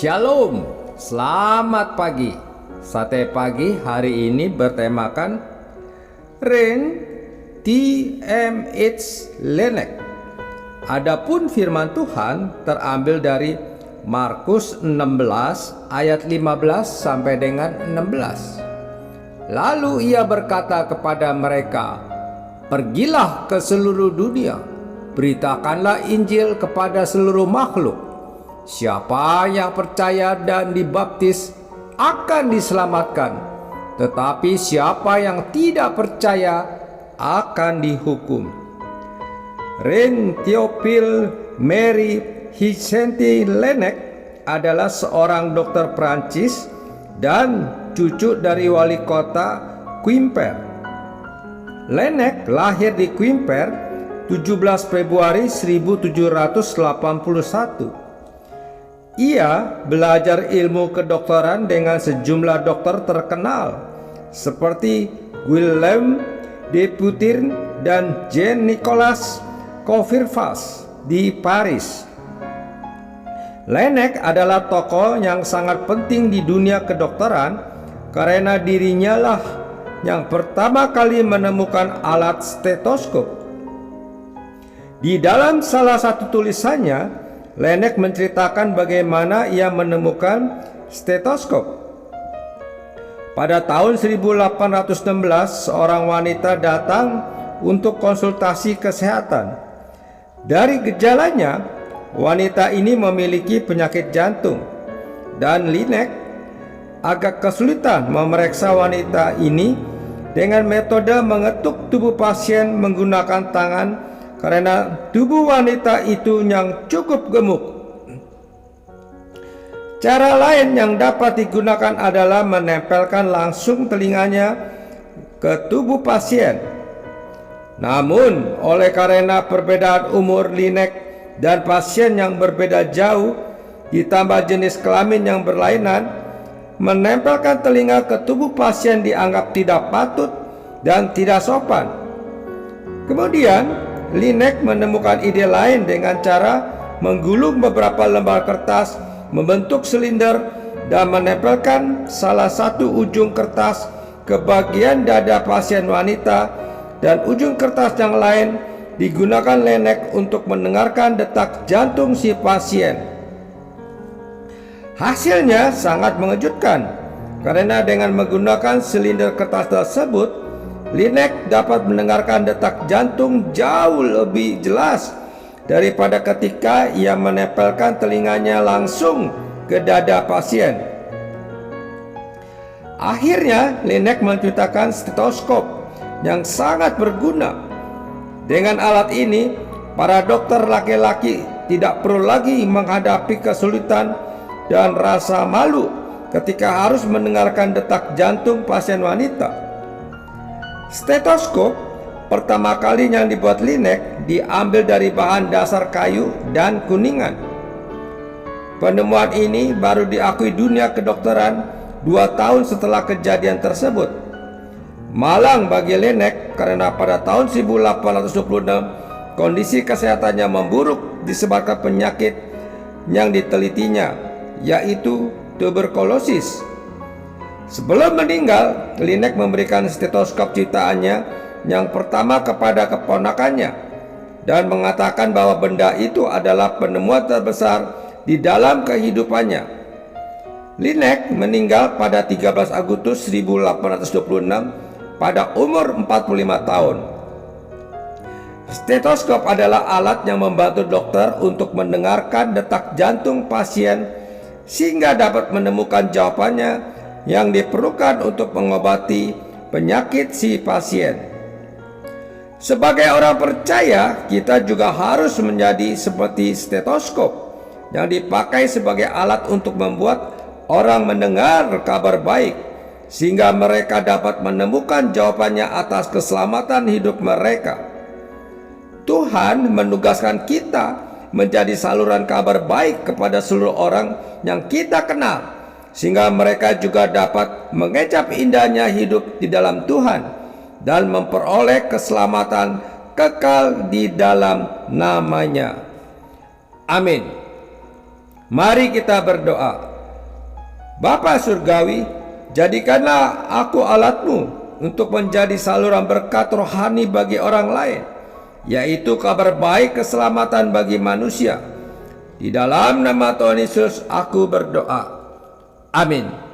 Shalom, selamat pagi. Sate pagi hari ini bertemakan Reign T.M.H. Laennec. Adapun firman Tuhan terambil dari Markus 16 ayat 15 sampai dengan 16. Lalu ia berkata kepada mereka, "Pergilah ke seluruh dunia, beritakanlah Injil kepada seluruh makhluk. Siapa yang percaya dan dibaptis akan diselamatkan, tetapi siapa yang tidak percaya akan dihukum." Reign Théophile Marie Hyacinthe Laennec adalah seorang dokter Prancis dan cucu dari wali kota Quimper. Laennec lahir di Quimper 17 Februari 1781. Ia belajar ilmu kedokteran dengan sejumlah dokter terkenal seperti Guillaume de Putin dan Jean-Nicolas Courfeyrac di Paris. Laennec adalah tokoh yang sangat penting di dunia kedokteran karena dirinya lah yang pertama kali menemukan alat stetoskop. Di dalam salah satu tulisannya, Laennec menceritakan bagaimana ia menemukan stetoskop. Pada tahun 1816, seorang wanita datang untuk konsultasi kesehatan. Dari gejalanya, wanita ini memiliki penyakit jantung, dan Laennec agak kesulitan memeriksa wanita ini dengan metode mengetuk tubuh pasien menggunakan tangan karena tubuh wanita itu yang cukup gemuk. Cara lain yang dapat digunakan adalah menempelkan langsung telinganya ke tubuh pasien. Namun, oleh karena perbedaan umur Laennec dan pasien yang berbeda jauh, ditambah jenis kelamin yang berlainan, menempelkan telinga ke tubuh pasien dianggap tidak patut dan tidak sopan. Kemudian, Laennec menemukan ide lain dengan cara menggulung beberapa lembar kertas, membentuk silinder, dan menempelkan salah satu ujung kertas ke bagian dada pasien wanita, dan ujung kertas yang lain digunakan Laennec untuk mendengarkan detak jantung si pasien. Hasilnya sangat mengejutkan, karena dengan menggunakan silinder kertas tersebut, Laennec dapat mendengarkan detak jantung jauh lebih jelas daripada ketika ia menempelkan telinganya langsung ke dada pasien. Akhirnya, Laennec menciptakan stetoskop yang sangat berguna. Dengan alat ini, para dokter laki-laki tidak perlu lagi menghadapi kesulitan dan rasa malu ketika harus mendengarkan detak jantung pasien wanita. Stetoskop pertama kali yang dibuat Laennec diambil dari bahan dasar kayu dan kuningan. Penemuan ini baru diakui dunia kedokteran 2 tahun setelah kejadian tersebut. Malang bagi Laennec karena pada tahun 1826 kondisi kesehatannya memburuk disebabkan penyakit yang ditelitinya, yaitu tuberkulosis. Sebelum meninggal, Laennec memberikan stetoskop ciptaannya yang pertama kepada keponakannya dan mengatakan bahwa benda itu adalah penemuan terbesar di dalam kehidupannya. Laennec meninggal pada 13 Agustus 1826 pada umur 45 tahun. Stetoskop adalah alat yang membantu dokter untuk mendengarkan detak jantung pasien sehingga dapat menemukan jawabannya yang diperlukan untuk mengobati penyakit si pasien. Sebagai orang percaya, kita juga harus menjadi seperti stetoskop yang dipakai sebagai alat untuk membuat orang mendengar kabar baik, sehingga mereka dapat menemukan jawabannya atas keselamatan hidup mereka. Tuhan menugaskan kita menjadi saluran kabar baik kepada seluruh orang yang kita kenal, sehingga mereka juga dapat mengecap indahnya hidup di dalam Tuhan dan memperoleh keselamatan kekal di dalam nama-Nya. Amin. Mari kita berdoa. Bapa Surgawi, jadikanlah aku alatmu untuk menjadi saluran berkat rohani bagi orang lain, yaitu kabar baik keselamatan bagi manusia. Di dalam nama Tuhan Yesus aku berdoa. Amin.